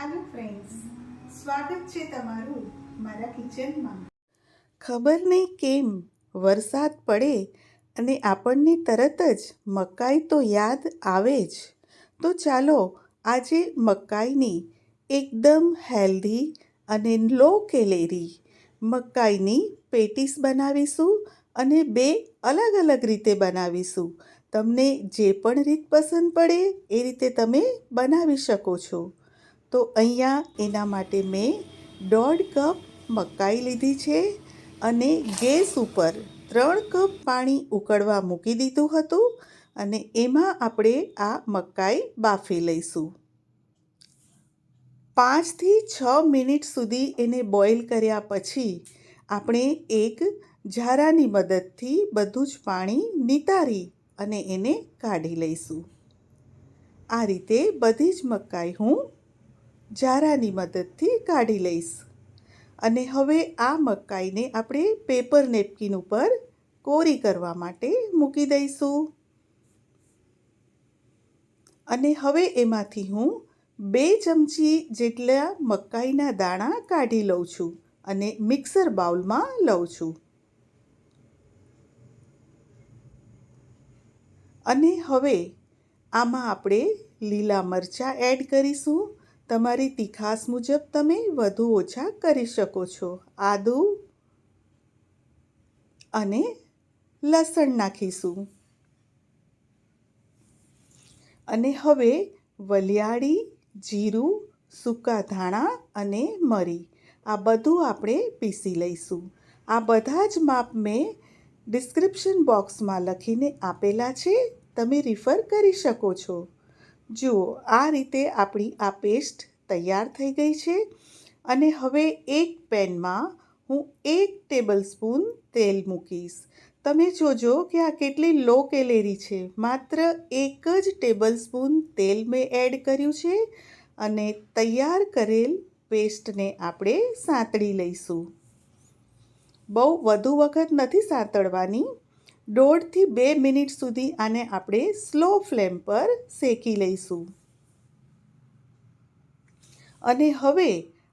Hello friends, સ્વાગત છે તમારું મારા કિચનમાં. ખબર નહીં કેમ વરસાદ પડે અને આપણને તરત જ મકાઈ તો યાદ આવે જ. તો ચાલો આજે મકાઈની એકદમ હેલ્ધી અને લો કેલેરી મકાઈની પેટીસ બનાવીશું અને બે અલગ અલગ રીતે બનાવીશું. તમને જે પણ રીત પસંદ પડે એ રીતે તમે બનાવી શકો છો. તો અહીંયા એના માટે મેં 1.5 કપ મકાઈ લીધી છે અને ગેસ ઉપર 3 કપ પાણી ઉકળવા મૂકી દીધું હતું અને એમાં આપણે આ મકાઈ બાફી લઈશું. 5 થી 6 મિનિટ સુધી એને બોઇલ કર્યા પછી આપણે એક ઝારાની મદદથી બધું જ પાણી નિતારી અને એને કાઢી લઈશું. આ રીતે બધી જ મકાઈ હું ઝારાની મદદથી કાઢી લઈશ. અને હવે આ મકાઈને આપણે પેપર નેપકિન ઉપર કોરી કરવા માટે મૂકી દઈશું. અને હવે એમાંથી હું 2 ચમચી જેટલા મકાઈના દાણા કાઢી લઉં છું અને મિક્સર બાઉલમાં લઉં છું. અને હવે આમાં આપણે લીલા મરચાં એડ કરીશું. તમારી તીખાસ મુજબ તમે વધુ ઓછા કરી શકો છો. આદું અને લસણ નાખીશું. અને હવે વલિયાળી, જીરું, સૂકા ધાણા અને મરી આ બધું આપણે પીસી લઈશું. આ બધા જ માપ મેં ડિસ્ક્રિપ્શન બોક્સમાં લખીને આપેલા છે, તમે રિફર કરી શકો છો. જુઓ, આ રીતે આપણી આ પેસ્ટ તૈયાર થઈ ગઈ છે. અને હવે એક પેનમાં હું 1 ટેબલસ્પૂન તેલ મૂકીશ. તમે જોજો કે આ કેટલી લો કેલેરી છે. માત્ર 1 જ ટેબલસ્પૂન તેલ મેં એડ કર્યું છે અને તૈયાર કરેલ પેસ્ટને આપણે સાંતળી લઈશું. બહુ વધુ વખત નથી સાંતળવાની. 1.5 થી 2 મિનિટ સુધી આને આપણે સ્લો ફ્લેમ પર શેકી લઈશું. અને હવે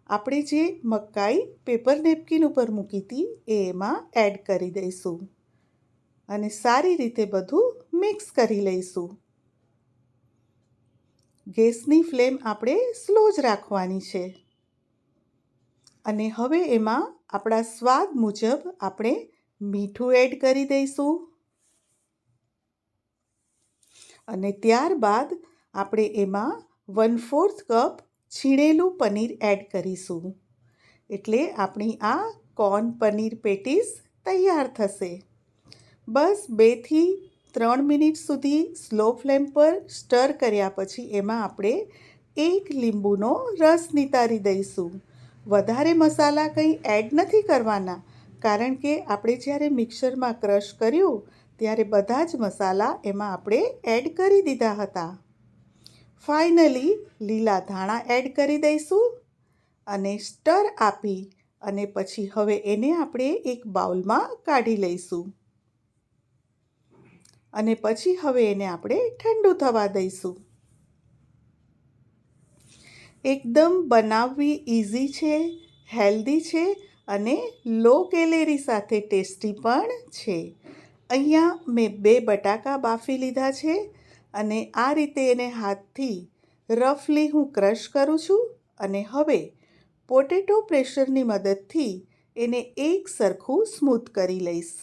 આપણે જે મકાઈ પેપર નેપકિન ઉપર મૂકી હતી એ એમાં એડ કરી દઈશું અને સારી રીતે બધું મિક્સ કરી લઈશું. ગેસની ફ્લેમ આપણે સ્લો જ રાખવાની છે. અને હવે એમાં આપણા સ્વાદ મુજબ આપણે મીઠું એડ કરી દઈશું. અને ત્યારબાદ આપણે એમાં 1/4 કપ છીણેલું પનીર એડ કરીશું. એટલે આપણી આ કોર્ન પનીર પેટીસ તૈયાર થશે. બસ 2 થી 3 મિનિટ સુધી સ્લો ફ્લેમ પર સ્ટર કર્યા પછી એમાં આપણે 1 લીંબુનો રસ નિતારી દઈશું. વધારે મસાલા કંઈ એડ નથી કરવાના, કારણ કે આપણે જ્યારે મિક્સરમાં ક્રશ કર્યું ત્યારે બધા જ મસાલા એમાં આપણે એડ કરી દીધા હતા. ફાઇનલી લીલા ધાણા એડ કરી દઈશું અને સ્ટર આપી અને પછી હવે એને આપણે એક બાઉલમાં કાઢી લઈશું. અને પછી હવે એને આપણે ઠંડુ થવા દઈશું. એકદમ બનાવવી ઇઝી છે, હેલ્ધી છે અને લો કેલેરી સાથે ટેસ્ટી પણ છે. અહીંયા મેં 2 બટાકા બાફી લીધા છે અને આ રીતે એને હાથથી રફલી હું ક્રશ કરું છું અને હવે પોટેટો પ્રેશરની મદદથી એને એક સરખું સ્મૂથ કરી લઈશ.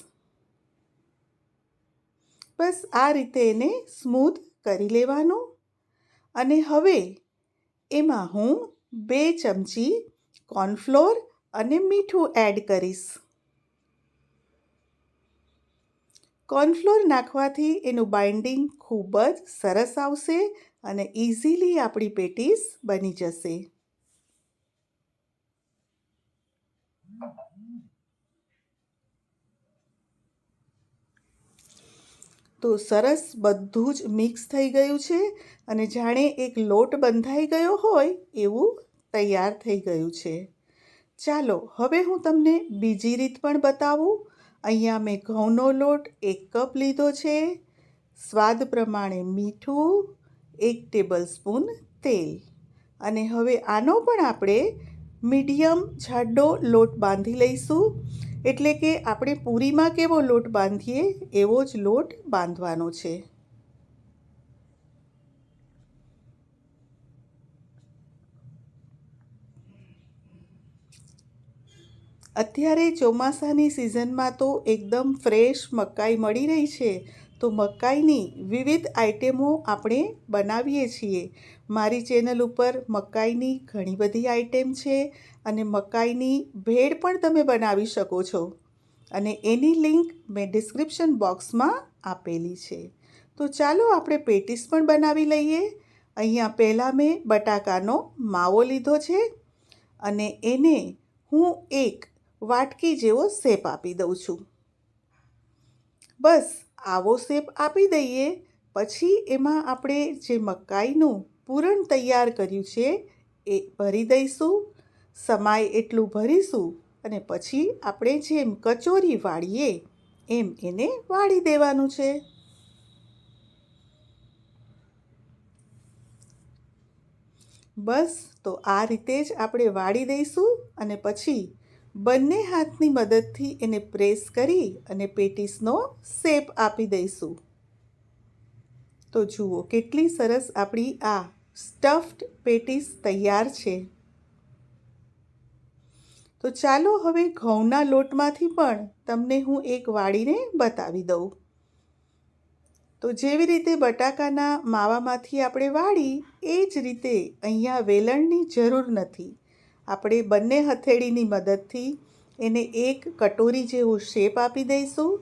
બસ આ રીતે એને સ્મૂથ કરી લેવાનું. અને હવે એમાં હું 2 ચમચી કોર્નફ્લોર અને મીઠું એડ કરીશ. કોર્નફ્લોર નાખવાથી એનું બાઇન્ડિંગ ખૂબ જ સરસ આવશે અને ઇઝીલી આપણી પેટીસ બની જશે. તો સરસ બધું જ મિક્સ થઈ ગયું છે અને જાણે એક લોટ બંધાઈ ગયો હોય એવું તૈયાર થઈ ગયું છે. ચાલો હવે હું તમને બીજી રીત પણ બતાવું. અહીંયા મેં ઘઉંનો લોટ 1 કપ લીધો છે, સ્વાદ પ્રમાણે મીઠું, 1 ટેબલસ્પૂન તેલ અને હવે આનો પણ આપણે મીડિયમ જાડો લોટ બાંધી લઈશું. એટલે કે આપણે પૂરીમાં કેવો લોટ બાંધીએ એવો જ લોટ બાંધવાનો છે. અત્યારે ચોમાસાની સિઝનમાં તો એકદમ ફ્રેશ મકાઈ મળી રહી છે. તો મકાઈની વિવિધ આઈટમો આપણે બનાવીએ છીએ. મારી ચેનલ ઉપર મકાઈની ઘણી બધી આઈટમ છે અને મકાઈની ભેળ પણ તમે બનાવી શકો છો. અને એની લિંક મેં ડિસ્ક્રિપ્શન બોક્સમાં આપેલી છે. તો ચાલો આપણે પેટીસ પણ બનાવી લઈએ. અહીંયા પહેલાં મેં બટાકાનો માવો લીધો છે અને એને હું એક વાટકી જેવો શેપ આપી દઉં છું. બસ આવો શેપ આપી દઈએ. પછી એમાં આપણે જે મકાઈનું પૂરણ તૈયાર કર્યું છે એ ભરી દઈશું. સમાય એટલું ભરીશું અને પછી આપણે જેમ કચોરી વાળીએ એમ એને વાળી દેવાનું છે. બસ તો આ રીતે જ આપણે વાળી દઈશું અને પછી બંને હાથની મદદથી એને પ્રેસ કરી અને પેટીસનો શેપ આપી દઈશું. તો જુઓ કેટલી સરસ આપણી આ સ્ટફ્ડ પેટીસ તૈયાર છે. તો ચાલો હવે ઘઉંના લોટમાંથી પણ તમને હું એક વાળીને બતાવી દઉં. તો જેવી રીતે બટાકાના માવામાંથી આપણે વાળી એ જ રીતે અહીંયા વેલણની જરૂર નથી. આપણે બંને હથેળીની મદદથી એને એક કટોરી જેવો શેપ આપી દઈશું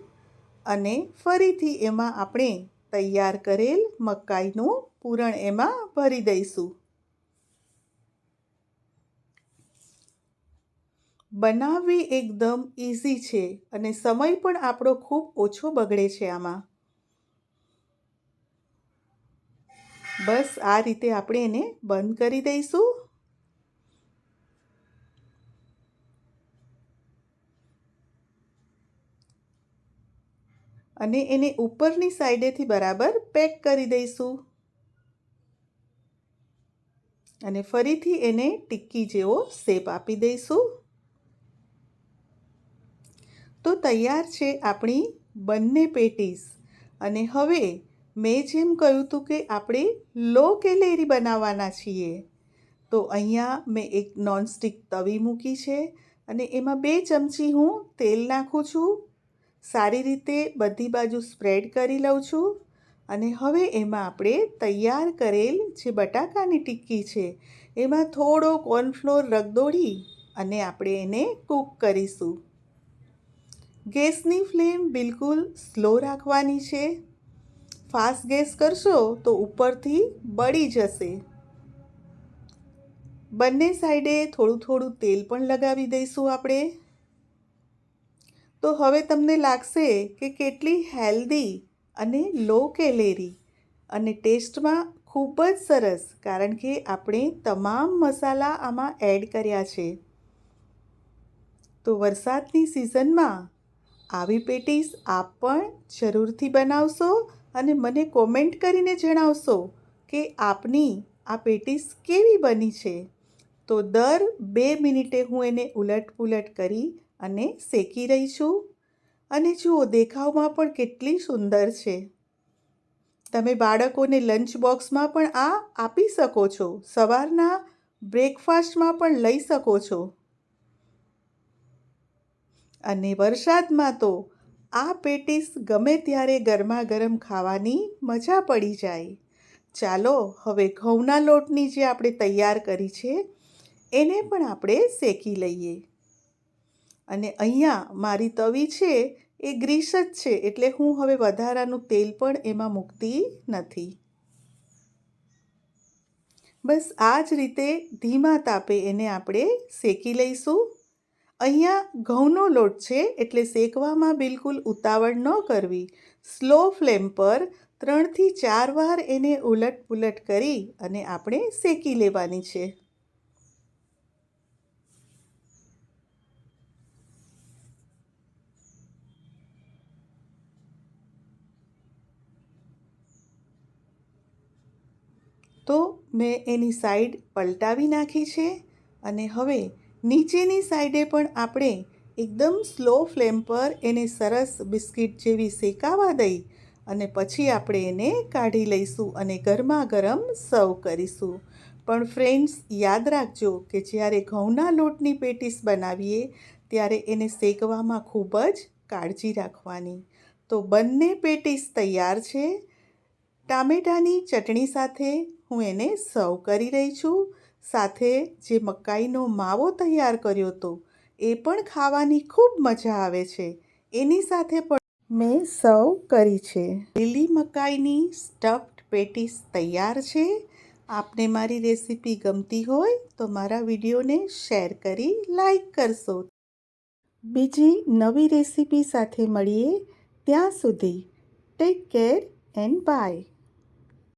અને ફરીથી એમાં આપણે તૈયાર કરેલ મકાઈનું પૂરણ એમાં ભરી દઈશું. બનાવવી એકદમ ઇઝી છે અને સમય પણ આપણો ખૂબ ઓછો બગડે છે આમાં. બસ આ રીતે આપણે એને બંધ કરી દઈશું. અને એને ઉપરની સાઈડેથી બરાબર પેક કરી દઈશું. અને ફરીથી એને ટિક્કી જેવો શેપ આપી દઈશું. તો તૈયાર છે આપણી બંને પેટીસ. અને હવે મેં જેમ કહ્યું હતું કે આપણે લો કેલેરી બનાવવાના છીએ. તો અહીંયા મેં એક નોનસ્ટિક તવી મૂકી છે અને એમાં 2 ચમચી હું તેલ નાખું છું. સારી રીતે બધી બાજુ સ્પ્રેડ કરી લઉં છું. અને હવે એમાં આપણે તૈયાર કરેલ જે બટાકાની ટિક્કી છે એમાં થોડો કોર્નફ્લોર રગદોળી અને આપણે એને કૂક કરીશું. ગેસની ફ્લેમ બિલકુલ સ્લો રાખવાની છે. ફાસ્ટ ગેસ કરશો તો ઉપરથી બળી જશે. બંને સાઈડે થોડું થોડું તેલ પણ લગાવી દઈશું આપણે. તો હવે તમને લાગશે કે કેટલી હેલ્ધી અને લો કેલેરી અને ટેસ્ટમાં ખૂબ જ સરસ, કારણ કે આપણે તમામ મસાલા આમાં એડ કર્યા છે. તો વરસાદની સિઝનમાં આવી પેટીસ આપ પણ જરૂરથી બનાવશો અને મને કોમેન્ટ કરીને જણાવશો કે આપની આ પેટીસ કેવી બની છે. તો દર 2 મિનિટે હું એને ઉલટ-પુલટ કરી અને શેકી રહી છું. અને જુઓ દેખાવમાં પણ કેટલી સુંદર છે. તમે બાળકોને લંચ બોક્સમાં પણ આ આપી શકો છો. સવારના બ્રેકફાસ્ટમાં પણ લઈ શકો છો. અને વરસાદમાં તો આ પેટીસ ગમે ત્યારે ગરમા ગરમ ખાવાની મજા પડી જાય. ચાલો હવે ઘઉંના લોટની જે આપણે તૈયાર કરી છે એને પણ આપણે શેકી લઈએ. અને અહીંયા મારી તવી છે એ ગ્રીસ જ છે, એટલે હું હવે વધારાનું તેલ પણ એમાં મૂકતી નથી. બસ આ જ રીતે ધીમા તાપે એને આપણે શેકી લઈશું. અહીંયા ઘઉંનો લોટ છે એટલે શેકવામાં બિલકુલ ઉતાવળ ન કરવી. સ્લો ફ્લેમ પર 3 થી 4 વાર એને ઉલટ-પુલટ કરી અને આપણે શેકી લેવાની છે. તો મેં એની સાઈડ પલટાવી નાખી છે અને હવે નીચેની સાઈડે પણ આપણે એકદમ સ્લો ફ્લેમ પર એને સરસ બિસ્કિટ જેવી શેકાવા દઈ અને પછી આપણે એને કાઢી લઈશું અને ગરમા ગરમ સર્વ કરીશું. પણ ફ્રેન્ડ્સ, યાદ રાખજો કે જ્યારે ઘઉંના લોટની પેટીસ બનાવીએ ત્યારે એને શેકવામાં ખૂબ જ કાળજી રાખવાની. તો બંને પેટીસ તૈયાર છે. ટામેટાની ચટણી સાથે હું એને સર્વ કરી રહી છું. સાથે જે મકાઈનો માવો તૈયાર કર્યો હતો એ પણ ખાવાની ખૂબ મજા આવે છે. એની સાથે પણ મેં સર્વ કરી છે. લીલી મકાઈની સ્ટફ્ડ પેટીસ તૈયાર છે. આપને મારી રેસીપી ગમતી હોય તો મારા વિડીયોને શેર કરી લાઈક કરશો. બીજી નવી રેસીપી સાથે મળીએ. ત્યાં સુધી ટેક કેર એન્ડ બાય.